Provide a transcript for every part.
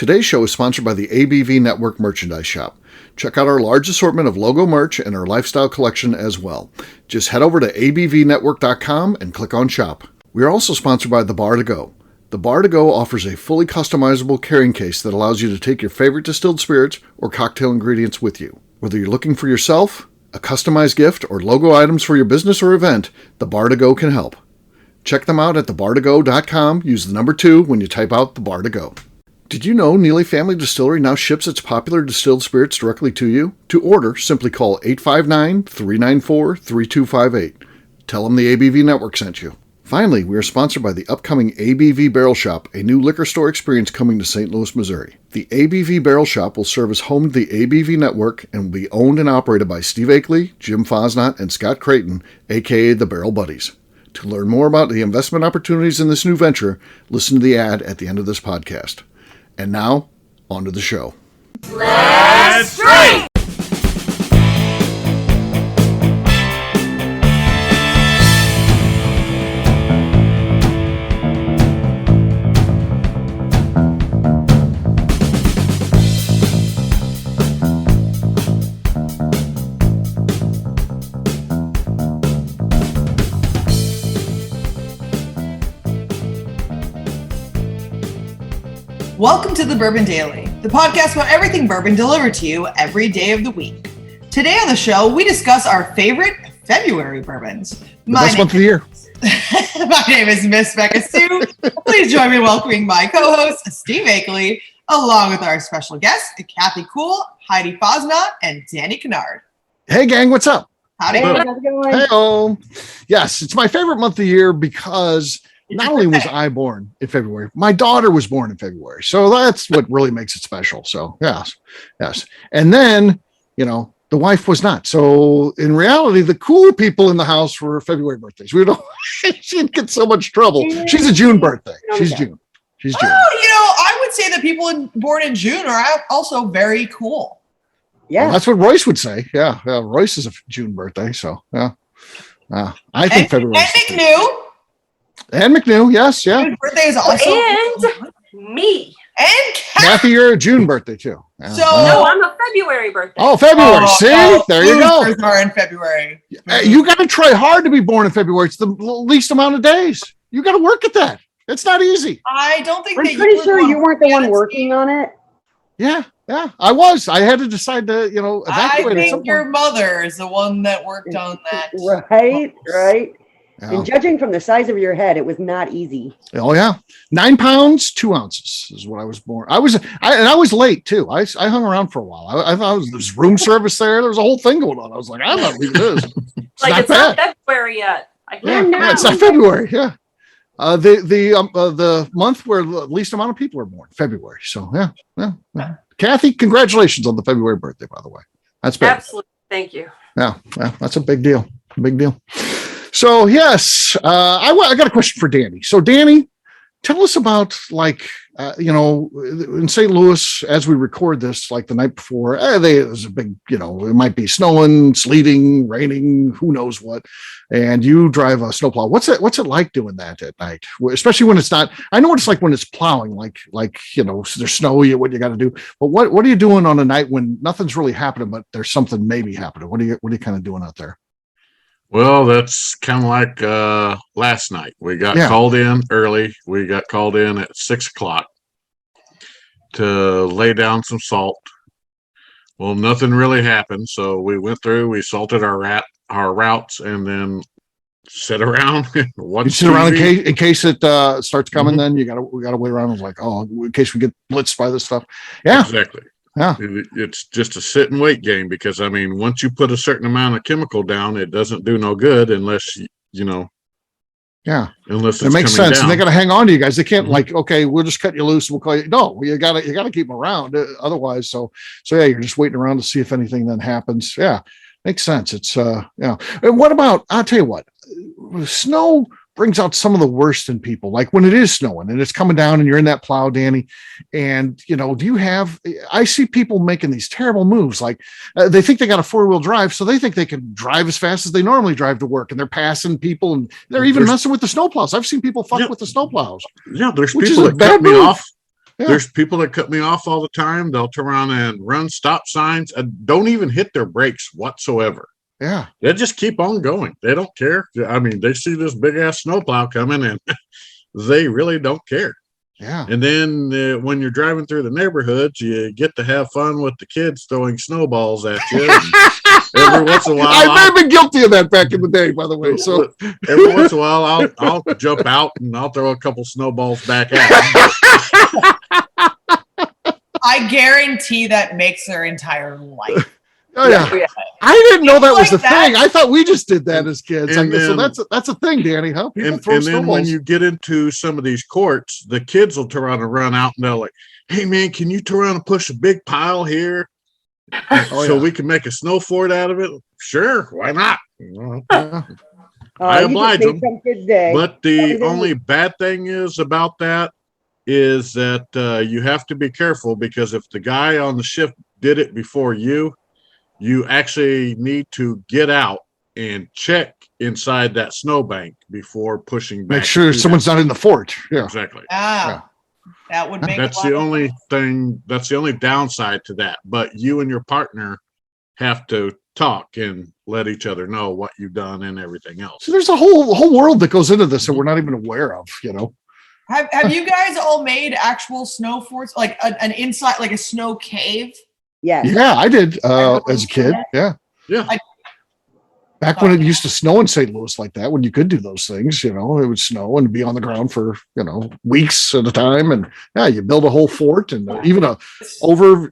Today's show is sponsored by the ABV Network Merchandise Shop. Check out our large assortment of logo merch and our lifestyle collection as well. Just head over to abvnetwork.com and click on shop. We are also sponsored by The Bar to Go. The Bar to Go offers a fully customizable carrying case that allows you to take your favorite distilled spirits or cocktail ingredients with you. Whether you're looking for yourself, a customized gift, or logo items for your business or event, The Bar to Go can help. Check them out at thebar2go.com. Use the number 2 when you type out The Bar to Go. Did you know Neely Family Distillery now ships its popular distilled spirits directly to you? To order, simply call 859-394-3258. Tell them the ABV Network sent you. Finally, we are sponsored by the upcoming ABV Barrel Shop, a new liquor store experience coming to St. Louis, Missouri. The ABV Barrel Shop will serve as home to the ABV Network and will be owned and operated by Steve Akeley, Jim Fosnot, and Scott Creighton, a.k.a. the Barrel Buddies. To learn more about the investment opportunities in this new venture, listen to the ad at the end of this podcast. And now, on to the show. Let's drink! Welcome to the Bourbon Daily, the podcast about everything bourbon delivered to you every day of the week. Today on the show, we discuss our favorite February bourbons. Best month of the year. My name is Miss Beka Sue. Please join me in welcoming my co-host, Steve Akeley, along with our special guests, Kathy Kuhl, Heidi Fosnot, and Danny Kennard. Hey, gang, what's up? Howdy. Hey, how's it going? Hey-o. Yes, it's my favorite month of the year because not only was I born in February, my daughter was born in February. So that's what really makes it special. So yes. And then, the wife was not. So in reality, the cool people in the house were February birthdays. She didn't get so much trouble. She's a June birthday. She's June. Oh, I would say that people born in June are also very cool. Yeah. Well, that's what Royce would say. Yeah. Royce is a June birthday. So yeah. I think February. And McNew, yes, yeah. June birthday is also And me. And Kathy, you're a June birthday too. Yeah. No, I'm a February birthday. Oh, February. See, there you go. Boosters are in February. You got to try hard to be born in February. It's the least amount of days. You got to work at that. It's not easy. I don't think. I'm pretty sure you weren't the one working on it. Yeah, I was. I had to decide to, evacuate. I think your mother is the one that worked on that. Right. Yeah. And judging from the size of your head, it was not easy. Oh yeah, 9 pounds 2 ounces is what I was born. I was late too. I hung around for a while. I thought there was room service there. There was a whole thing going on. I was like, I'm not leaving this. It's not February yet. It's not February. Yeah, the month where the least amount of people are born, February. So yeah. Kathy, congratulations on the February birthday, by the way. That's big. Absolutely, thank you. Yeah, that's a big deal. So yes, I got a question for Danny. So Danny, tell us about in St. Louis as we record this, like the night before, there's a big, it might be snowing, sleeting, raining, who knows what, and you drive a snowplow. What's it like doing that at night, especially when it's not? I know what it's like when it's plowing, like there's snow. What you got to do, but what are you doing on a night when nothing's really happening, but there's something maybe happening? What are you kind of doing out there? Well, that's kind of like last night. We got called in early. We got called in at 6:00 to lay down some salt. Well, nothing really happened, so we went through. We salted our routes, and then sit around. You sit around in case it starts coming. Then we gotta wait around. It's like, in case we get blitzed by this stuff. Yeah, exactly. Yeah, it's just a sit and wait game because once you put a certain amount of chemical down, it doesn't do no good unless Yeah, unless it makes sense. Down. And they got to hang on to you guys. They can't okay, we'll just cut you loose. We'll call you. No, you got to keep them around. Otherwise, so yeah, you're just waiting around to see if anything then happens. Yeah, makes sense. It's And what about? I'll tell you what, snow brings out some of the worst in people. Like when it is snowing and it's coming down and you're in that plow, Danny, and I see people making these terrible moves. Like they think they got a 4-wheel drive. So they think they can drive as fast as they normally drive to work. And they're passing people and they're even messing with the snowplows. I've seen people fuck with the snowplows. Yeah. There's people that cut me off. There's people that cut me off all the time. They'll turn around and run stop signs and don't even hit their brakes whatsoever. Yeah. They just keep on going. They don't care. I mean, they see this big ass snowplow coming and they really don't care. Yeah. And then when you're driving through the neighborhoods, you get to have fun with the kids throwing snowballs at you. Every once in a while, I may have been guilty of that back in the day, by the way. So every once in a while, I'll jump out and I'll throw a couple snowballs back at them. I guarantee that makes their entire life. Oh yeah. I didn't know that was the thing. I thought we just did that as kids. And then, so that's a thing, Danny, huh? People and throw then snowballs. when you get into some of these courts, the kids will turn around and run out and they're like, "Hey man, can you turn around and push a big pile here so we can make a snow fort out of it?" Sure, why not? I oblige them. But the only bad thing is about that is that you have to be careful, because if the guy on the shift did it before you actually need to get out and check inside that snowbank before pushing back. Make sure someone's not in the fort. Yeah, exactly. That would make that's the only thing. That's the only downside to that. But you and your partner have to talk and let each other know what you've done and everything else. So there's a whole world that goes into this that we're not even aware of. Have you guys all made actual snow forts, like an inside, like a snow cave? Yeah. Yeah, I did as a kid. Yeah. Back when it used to snow in St. Louis like that, when you could do those things, it would snow and be on the ground for, weeks at a time. And you build a whole fort and even over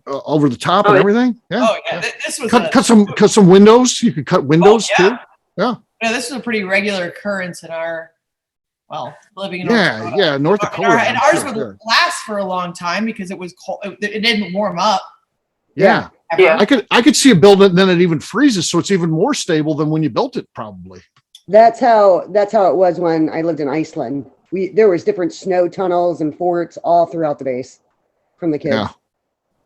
the top and everything. Yeah. Oh yeah. This was cut some windows. You could cut windows too. Yeah. Yeah. This is a pretty regular occurrence in our, living in North Dakota. North Dakota. And ours would last for a long time because it was cold. It didn't warm up. Yeah. I could see a build it and then it even freezes, so it's even more stable than when you built it, probably. That's how it was when I lived in Iceland. There was different snow tunnels and forts all throughout the base from the kids.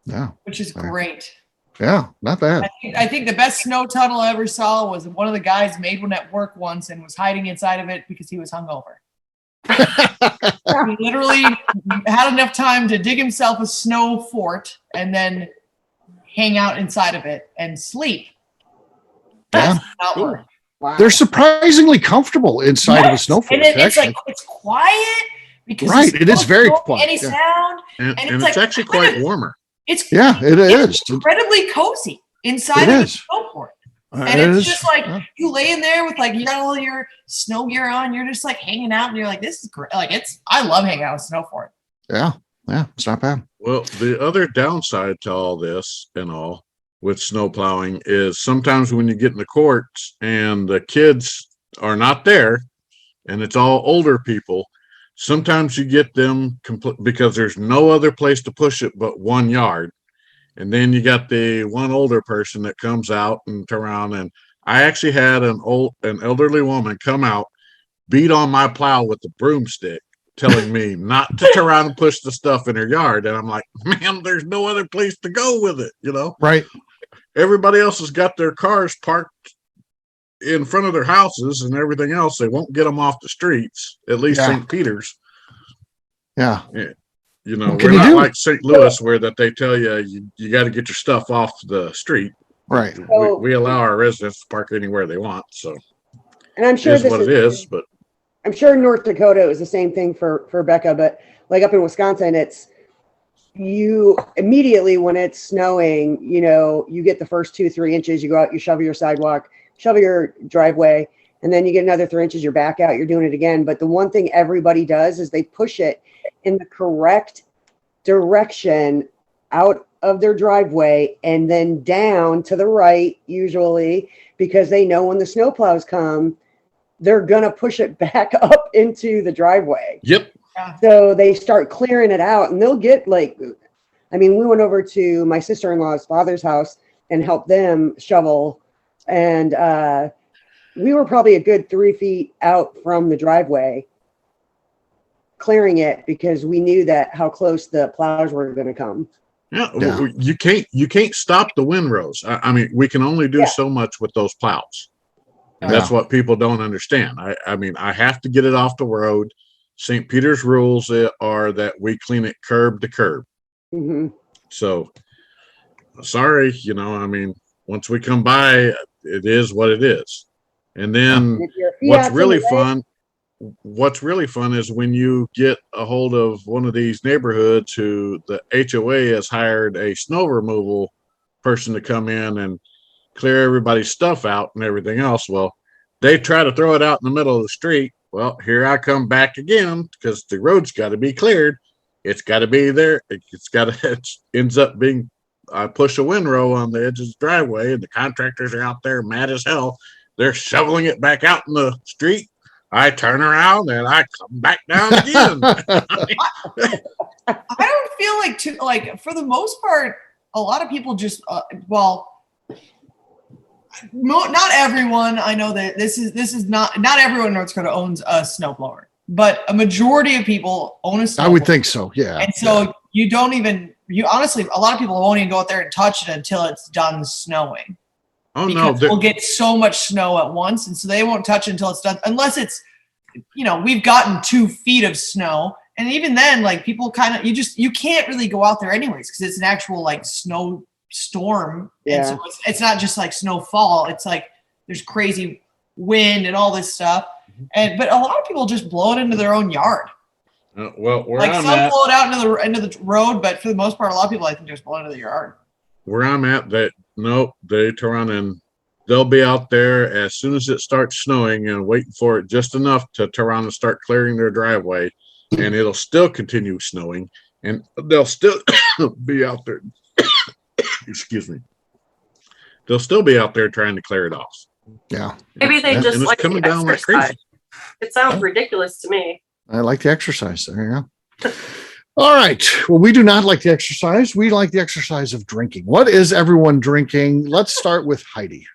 Yeah. Which is great. Yeah, not bad. I think the best snow tunnel I ever saw was one of the guys made one at work once and was hiding inside of it because he was hungover. He literally had enough time to dig himself a snow fort and then hang out inside of it and sleep. Yeah. Not work. Wow. They're surprisingly comfortable inside of a snow fort. And it's like it's quiet because it is very quiet. Any sound, and it's actually quite warmer. It is incredibly cozy inside of the snow fort. And it's just like you lay in there with you got all your snow gear on, you're just hanging out and you're like, this is great. I love hanging out with snow fort. Yeah, it's not bad. Well, the other downside to all this and all with snow plowing is sometimes when you get in the courts and the kids are not there and it's all older people, sometimes you get them because there's no other place to push it but 1 yard. And then you got the one older person that comes out and turn around. And I actually had an elderly woman come out, beat on my plow with the broomstick, telling me not to turn around and push the stuff in her yard. And I'm like, man, there's no other place to go with it, Right. Everybody else has got their cars parked in front of their houses and everything else. They won't get them off the streets, at least St. Peter's. Yeah. We're not like St. Louis where that they tell you got to get your stuff off the street. Right. We allow our residents to park anywhere they want. So, and I'm sure it is what it is, but I'm sure in North Dakota it was the same thing for Beka, but up in Wisconsin, it's you immediately when it's snowing, you get the first 2-3 inches, you go out, you shovel your sidewalk, shovel your driveway, and then you get another 3 inches, you're back out, you're doing it again. But the one thing everybody does is they push it in the correct direction out of their driveway and then down to the right, usually, because they know when the snowplows come, they're going to push it back up into the driveway. Yep. So they start clearing it out and they'll get we went over to my sister-in-law's father's house and helped them shovel. And we were probably a good 3 feet out from the driveway clearing it because we knew how close the plows were going to come. Yeah. You can't stop the windrows. I mean, we can only do so much with those plows. And that's what people don't understand. I have to get it off the road. St. Peter's rules are that we clean it curb to curb. Mm-hmm. So, sorry, I mean, once we come by, it is what it is. And then what's really fun is when you get a hold of one of these neighborhoods who the HOA has hired a snow removal person to come in and clear everybody's stuff out and everything else. Well, they try to throw it out in the middle of the street. Well, here I come back again because the road's got to be cleared. It's got to be there. It ends up being, I push a windrow on the edge of the driveway and the contractors are out there mad as hell. They're shoveling it back out in the street. I turn around and I come back down again. I don't feel like for the most part, a lot of people just, not everyone. I know that this is not everyone in North Dakota owns a snowblower, but a majority of people own a snowblower. I would think so. Yeah. And so you honestly, a lot of people won't even go out there and touch it until it's done snowing. Oh, because we'll get so much snow at once. And so they won't touch it until it's done, unless it's, we've gotten 2 feet of snow. And even then, like people you can't really go out there anyways, because it's an actual like snow storm. Yeah. And so it's not just like snowfall. It's like there's crazy wind and all this stuff. But a lot of people just blow it into their own yard. Some blow it out into the road, but for the most part, a lot of people I think just blow it into the yard. Where I'm at, they turn and they'll be out there as soon as it starts snowing and waiting for it just enough to turn around and start clearing their driveway, and it'll still continue snowing, and they'll still be out there. Excuse me. They'll still be out there trying to clear it off. Yeah. Maybe they just like coming the down like exercise. crazy. It sounds ridiculous to me. I like the exercise. There you go. All right. Well, we do not like the exercise. We like the exercise of drinking. What is everyone drinking? Let's start with Heidi.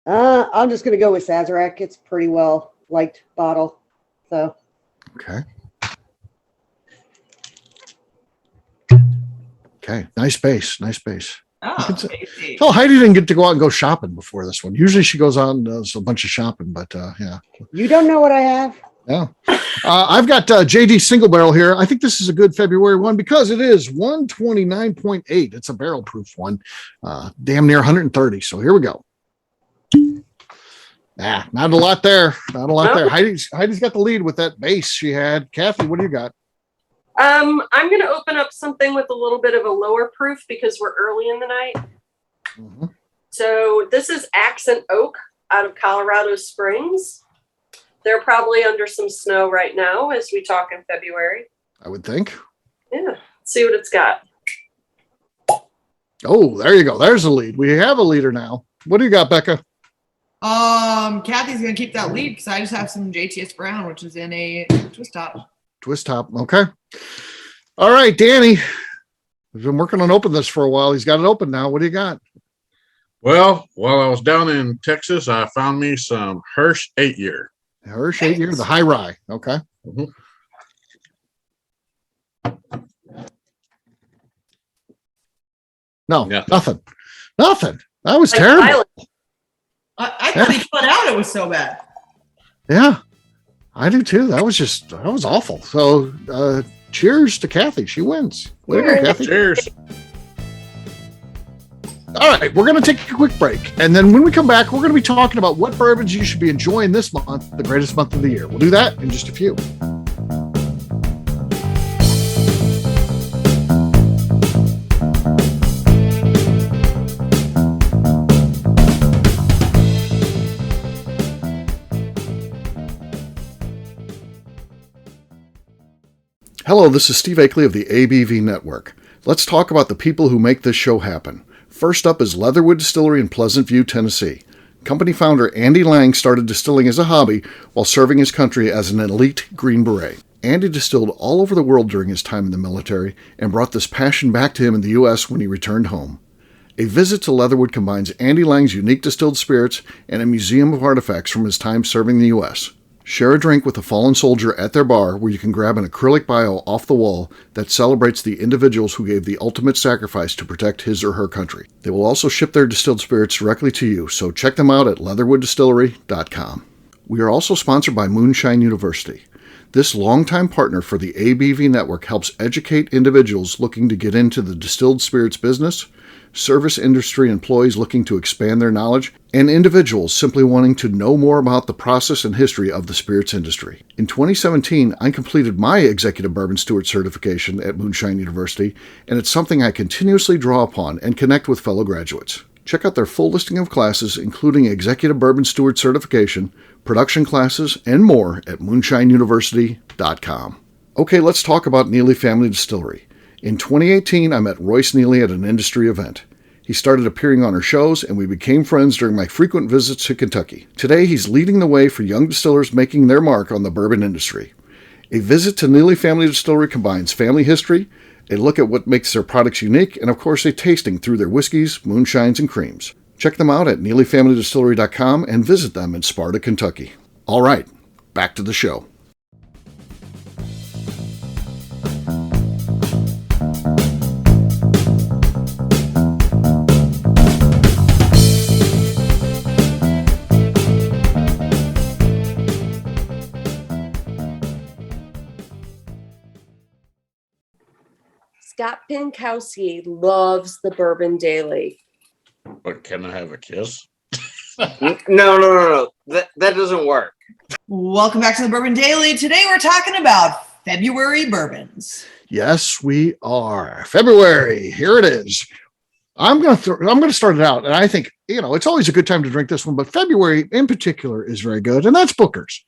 I'm just going to go with Sazerac. It's pretty well liked bottle. So. Okay. Nice base. Oh, Well, Heidi didn't get to go out and go shopping before this one. Usually she goes out and does a bunch of shopping, but yeah. You don't know what I have. Yeah. I've got JD Single Barrel here. I think this is a good February one because it is 129.8. It's a barrel proof one. Damn near 130. So here we go. Not a lot there. There. Heidi's got the lead with that base she had. Kathy, what do you got? I'm going to open up something with a little bit of a lower proof because we're early in the night. Mm-hmm. So this is Accent Oak out of Colorado Springs. They're probably under some snow right now as we talk in February. I would think. Yeah. Let's see what it's got. Oh, there you go. There's a lead. We have a leader now. What do you got, Beka? Kathy's going to keep that lead because I just have some JTS Brown, which is in a twist top. Twist top. Okay. All right, Danny. We've been working on open this for a while. He's got it open now. What do you got? Well, while I was down in Texas, I found me some Hirsch 8-year. Hirsch 8-year, the high rye. Okay. Mm-hmm. No, nothing. That was like terrible. I thought he put out. It was so bad. Yeah, I do too. That was awful. So, cheers to Kathy. She wins. Way to go, Kathy. Cheers. All right, we're going to take a quick break. And then when we come back, we're going to be talking about what bourbons you should be enjoying this month, the greatest month of the year. We'll do that in just a few. Hello, this is Steve Akeley of the ABV Network. Let's talk about the people who make this show happen. First up is Leatherwood Distillery in Pleasant View, Tennessee. Company founder Andy Lang started distilling as a hobby while serving his country as an elite Green Beret. Andy distilled all over the world during his time in the military and brought this passion back to him in the U.S. when he returned home. A visit to Leatherwood combines Andy Lang's unique distilled spirits and a museum of artifacts from his time serving the U.S. Share a drink with a fallen soldier at their bar where you can grab an acrylic bio off the wall that celebrates the individuals who gave the ultimate sacrifice to protect his or her country. They will also ship their distilled spirits directly to you, so check them out at leatherwooddistillery.com. We are also sponsored by Moonshine University. This longtime partner for the ABV Network helps educate individuals looking to get into the distilled spirits business, service industry employees looking to expand their knowledge, and individuals simply wanting to know more about the process and history of the spirits industry. In 2017, I completed my Executive Bourbon Steward certification at Moonshine University, and it's something I continuously draw upon and connect with fellow graduates. Check out their full listing of classes, including Executive Bourbon Steward certification, production classes, and more at moonshineuniversity.com. Okay, let's talk about Neely Family Distillery. In 2018, I met Royce Neely at an industry event. He started appearing on our shows, and we became friends during my frequent visits to Kentucky. Today, he's leading the way for young distillers making their mark on the bourbon industry. A visit to Neely Family Distillery combines family history, a look at what makes their products unique, and of course a tasting through their whiskeys, moonshines, and creams. Check them out at neelyfamilydistillery.com and visit them in Sparta, Kentucky. All right, back to the show. Scott Pinkowski loves the Bourbon Daily. But can I have a kiss? No. That doesn't work. Welcome back to the Bourbon Daily. Today we're talking about February bourbons. Yes, we are. February, here it is. I'm going to start it out, and I think, it's always a good time to drink this one, but February in particular is very good, and that's Booker's.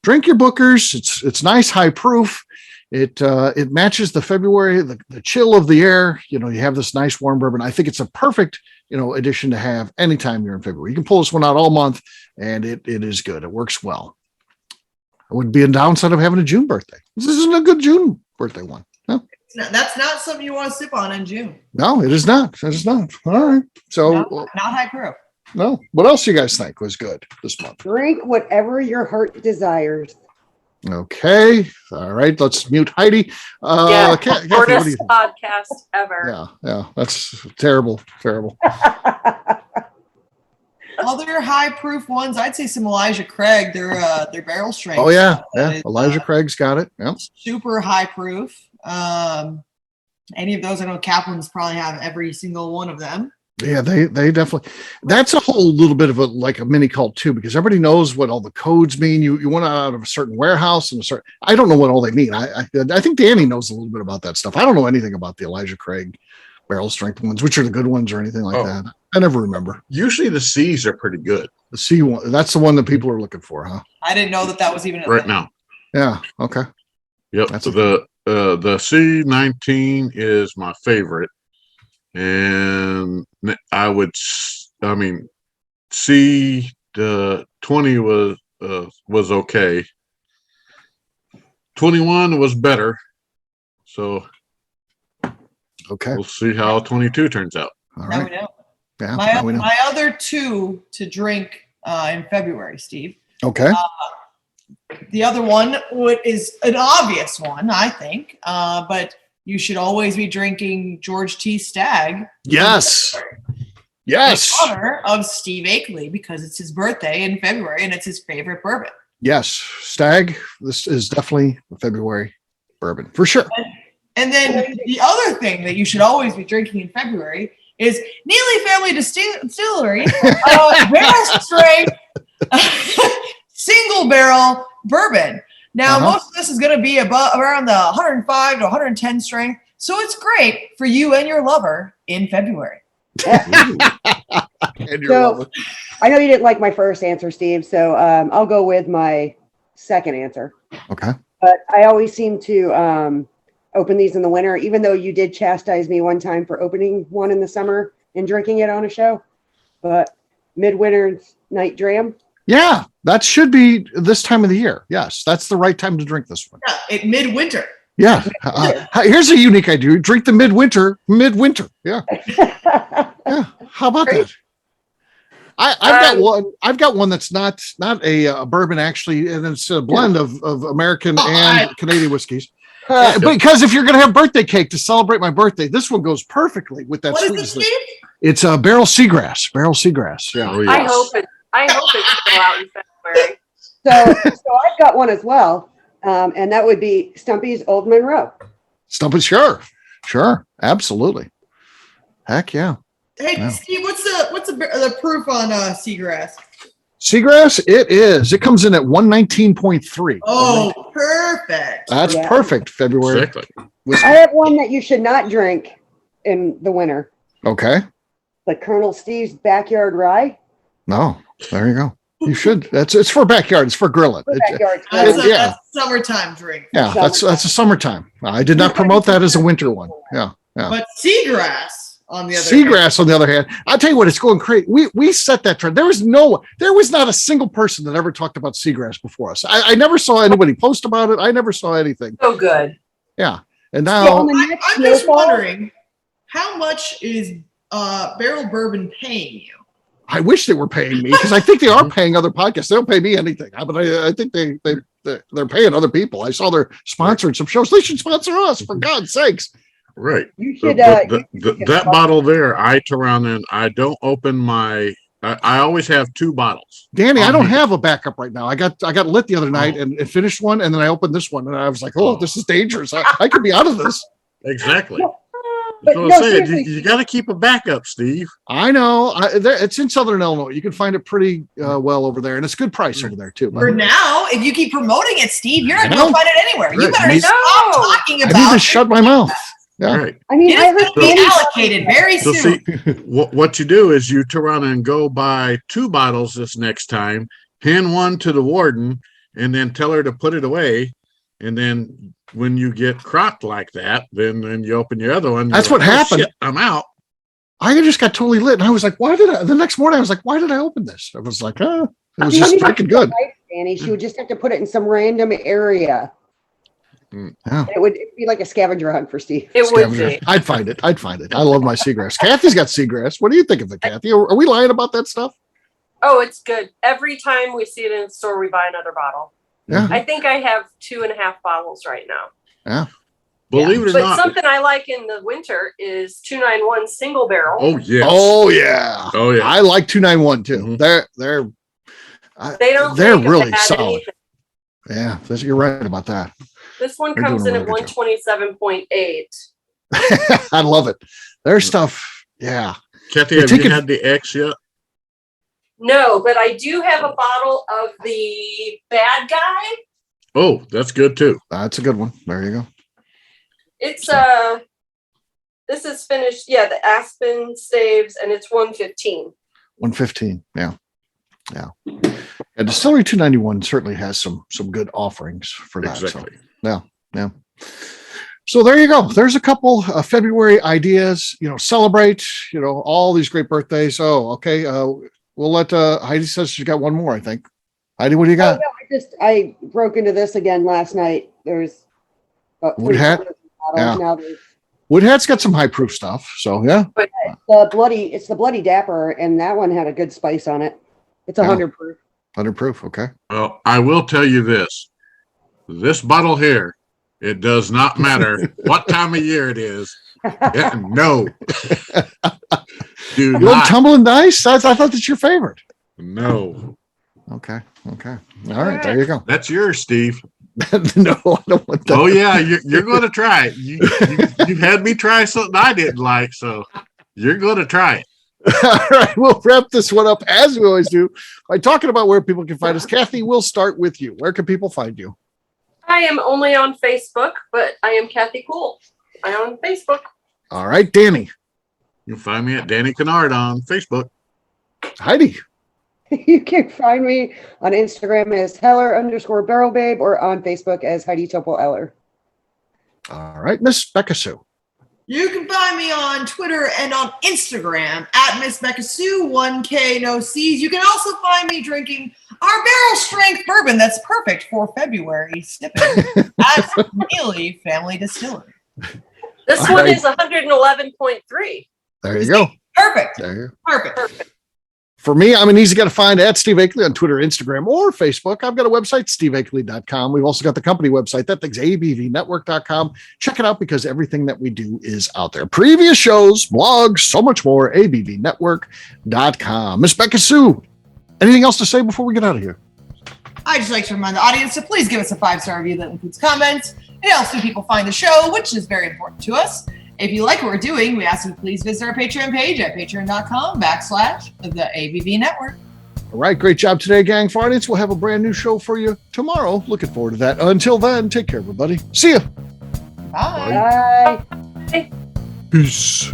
Drink your Booker's. It's nice, high proof. It matches the February, the chill of the air. You have this nice warm bourbon. I think it's a perfect, addition to have anytime you're in February. You can pull this one out all month, and it is good. It works well. It would be a downside of having a June birthday. This isn't a good June birthday one. No. That's not something you want to sip on in June. No, it is not. It is not. All right. So not high proof. No. What else do you guys think was good this month? Drink whatever your heart desires. Okay. All right. Let's mute Heidi. Kathy, shortest podcast ever. Yeah. That's terrible. Other high proof ones, I'd say some Elijah Craig. They're barrel strength. Oh yeah. Elijah Craig's got it. Yeah. Super high proof. Any of those, I know Kaplan's probably have every single one of them. Yeah, they definitely. That's a whole little bit of a mini cult too, because everybody knows what all the codes mean. You want out of a certain warehouse and I don't know what all they mean. I think Danny knows a little bit about that stuff. I don't know anything about the Elijah Craig barrel strength ones, which are the good ones or anything like that. I never remember. Usually the C's are pretty good. The C one, that's the one that people are looking for, huh? I didn't know that was even right now. Yeah. Okay. Yep. That's the C19 is my favorite. And C the 20 was okay. 21 was better. So okay, we'll see how 22 turns out. All now right. we know. Yeah, my other two to drink in February, Steve. Okay. The other one is an obvious one, I think, but you should always be drinking George T Stag. Yes. In honor of Steve Akeley, because it's his birthday in February and it's his favorite bourbon. Yes. Stag. This is definitely a February bourbon for sure. And then the other thing that you should always be drinking in February is Neely Family Distillery barrel strength single barrel bourbon. Now, most of this is going to be around the 105 to 110 strength. So it's great for you and your lover in February. So I know you didn't like my first answer, Steve. So I'll go with my second answer. Okay. But I always seem to open these in the winter, even though you did chastise me one time for opening one in the summer and drinking it on a show. But Midwinter Night Dram. Yeah, that should be this time of the year. Yes, that's the right time to drink this one. Yeah, midwinter. Yeah. Here's a unique idea. Drink the midwinter. Yeah. Yeah. How about that? I've got one that's not a bourbon actually, and it's a blend of American and Canadian whiskeys. Because if you're going to have birthday cake to celebrate my birthday, this one goes perfectly with that. What is this, Steve? It's a barrel seagrass. Yeah. Oh, yes. I hope it's still out in February. So I've got one as well. And that would be Stumpy's Old Monroe. Stumpy, sure, absolutely. Heck yeah. Hey, Yeah. Steve, what's the proof on Seagrass? Seagrass, it comes in at 119.3. Oh, perfect. That's Yeah. perfect. February. Exactly. I have one that you should not drink in the winter. Okay. The Colonel Steve's Backyard Rye. No, there you go. You should. It's for backyard. It's for grilling. For backyard. That's a yeah. summertime drink. Yeah, that's a summertime. I did not promote that as a winter one. Yeah. But Seagrass, on the other Seagrass, on the other hand, I'll tell you what, it's going crazy. We set that trend. There was not a single person that ever talked about seagrass before us. I never saw anybody post about it. I never saw anything. So good. Yeah. And So now on the next I'm just snowfall- wondering, how much is Barrel Bourbon paying you? I wish they were paying me, because I think they are paying other podcasts. They don't pay me anything, but I think they're paying other people. I saw they're sponsoring some shows. They should sponsor us, for God's sakes. Right. You should. That bottle there, I turn around and I don't open my. I always have two bottles. Danny, I On don't me. have a backup right now. I got lit the other night and finished one, and then I opened this one, and I was like, oh, this is dangerous. I could be out of this. Exactly. But So I'm no, saying, seriously. you got to keep a backup, Steve. I know. It's in Southern Illinois. You can find it pretty well over there, and it's a good price over there too. For now, if you keep promoting it, Steve, you're not I going to know. find it anywhere. You Right. better I stop know. talking I about need to it. shut my mouth. Yeah. Right. I mean, It I is heard going to be Danny allocated very So soon. see, what you do is you turn around and go buy two bottles this next time, hand one to the warden, and then tell her to put it away. And then when you get crocked like that, then you open your other one. That's you're what like, "Oh, happened." shit, I'm out. I just got totally lit, and I was like, the next morning I was like, why did I open this? I was like, it was You just wouldn't freaking good. like Danny. She would just have to put it in some random area. Yeah. It would be like a scavenger hunt for Steve. It would Scavenger. be. I'd find it. I love my seagrass. Kathy's got seagrass. What do you think of it, Kathy? Are we lying about that stuff? Oh, it's good. Every time we see it in the store, we buy another bottle. Yeah. I think I have 2.5 bottles right now. Yeah. Believe it or But not. something I like in the winter is 291 single barrel. Oh yeah. Oh yeah. Oh yeah. I like 291 too. Mhm. They don't they're make a really bad solid. anything. Yeah, you're right about that. This one They're comes doing in a at really good job. 127.8. I love it. Their stuff. Yeah. Kathy, They're have you taking- had the X yet? No, but I do have a bottle of the bad guy. Oh, that's good too. That's a good one. There you go. It's this is finished. Yeah, the Aspen staves, and it's 115. 115. Yeah. Yeah. And Distillery 291 certainly has some good offerings for that. Exactly. So, yeah. So there you go. There's a couple February ideas, celebrate, all these great birthdays. Oh, okay. We'll let Heidi says she's got one more, I think. Heidi, what do you got? No, I broke into this again last night. There's Wood Hat? Yeah. Now there's Wood Hat's got some high proof stuff. So yeah. it's the Bloody Dapper, and that one had a good spice on it. It's 100 proof. 100 proof. Okay. Well, I will tell you this. This bottle here, it does not matter what time of year it is. No. Do You love not. tumbling dice? I thought that's your favorite. No. Okay. All right. There you go. That's yours, Steve. No, I don't want that. Oh yeah, you're going to try it. You've had me try something I didn't like, so you're going to try it. All right, we'll wrap this one up as we always do by talking about where people can find us. Kathy, we'll start with you. Where can people find you? I am only on Facebook, but I am Kathy Cool. I am on Facebook. All right, Danny. You can find me at Danny Kennard on Facebook. Heidi. You can find me on Instagram as Heller_BarrelBabe or on Facebook as Heidi Topol Eller. All right, Miss Beka Sue. You can find me on Twitter and on Instagram at Miss Beka Sue, 1K, no C's. You can also find me drinking our barrel strength bourbon that's perfect for February sipping at Neely Family Distillery. This All one right. is 111.3. There you go. Perfect. There you go. Perfect. For me, I'm an easy guy to find at Steve Akeley on Twitter, Instagram, or Facebook. I've got a website, steveakeley.com. We've also got the company website. That thing's abvnetwork.com. Check it out because everything that we do is out there. Previous shows, blogs, so much more, abvnetwork.com. Miss Beka Sue, anything else to say before we get out of here? I'd just like to remind the audience to please give us a 5-star review that includes comments. It helps new people find the show, which is very important to us. If you like what we're doing, we ask you to please visit our Patreon page at patreon.com/the ABV Network. All right, great job today, gang. For audience, we'll have a brand new show for you tomorrow. Looking forward to that. Until then, take care, everybody. See ya. Bye. Bye. Peace.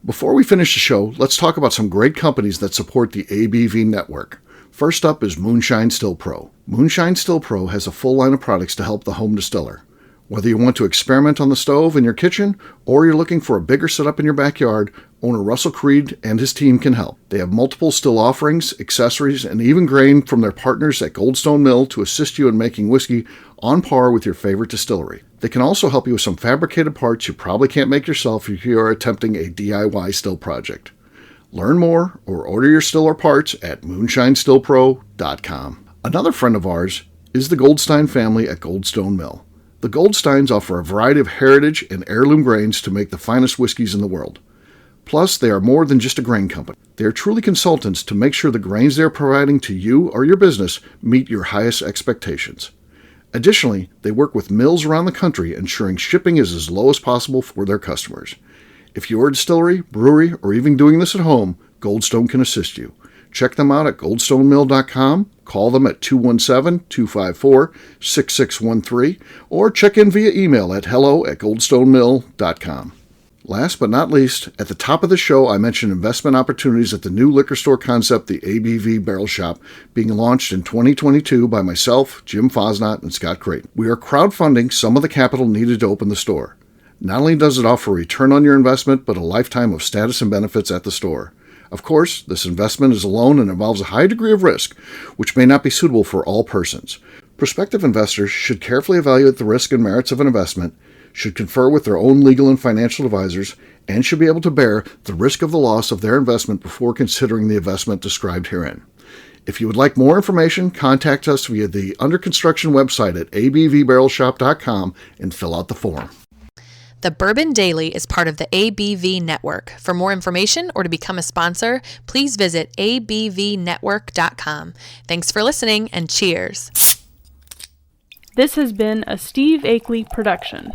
Before we finish the show, let's talk about some great companies that support the ABV network. First up is Moonshine Still Pro. Moonshine Still Pro has a full line of products to help the home distiller. Whether you want to experiment on the stove in your kitchen or you're looking for a bigger setup in your backyard, owner Russell Creed and his team can help. They have multiple still offerings, accessories, and even grain from their partners at Goldstone Mill to assist you in making whiskey on par with your favorite distillery. They can also help you with some fabricated parts you probably can't make yourself if you are attempting a DIY still project. Learn more or order your still or parts at moonshinestillpro.com. Another friend of ours is the Goldstein family at Goldstone Mill. The Goldsteins offer a variety of heritage and heirloom grains to make the finest whiskeys in the world. Plus, they are more than just a grain company. They are truly consultants to make sure the grains they are providing to you or your business meet your highest expectations. Additionally, they work with mills around the country, ensuring shipping is as low as possible for their customers. If you're a distillery, brewery, or even doing this at home, Goldstone can assist you. Check them out at goldstonemill.com, call them at 217-254-6613, or check in via email at hello@goldstonemill.com. Last but not least, at the top of the show, I mentioned investment opportunities at the new liquor store concept, the ABV Barrel Shop, being launched in 2022 by myself, Jim Fosnot, and Scott Creighton. We are crowdfunding some of the capital needed to open the store. Not only does it offer a return on your investment, but a lifetime of status and benefits at the store. Of course, this investment is a loan and involves a high degree of risk, which may not be suitable for all persons. Prospective investors should carefully evaluate the risk and merits of an investment, should confer with their own legal and financial advisors, and should be able to bear the risk of the loss of their investment before considering the investment described herein. If you would like more information, contact us via the under construction website at abvbarrelshop.com and fill out the form. The Bourbon Daily is part of the ABV Network. For more information or to become a sponsor, please visit abvnetwork.com. Thanks for listening and cheers. This has been a Steve Akeley production.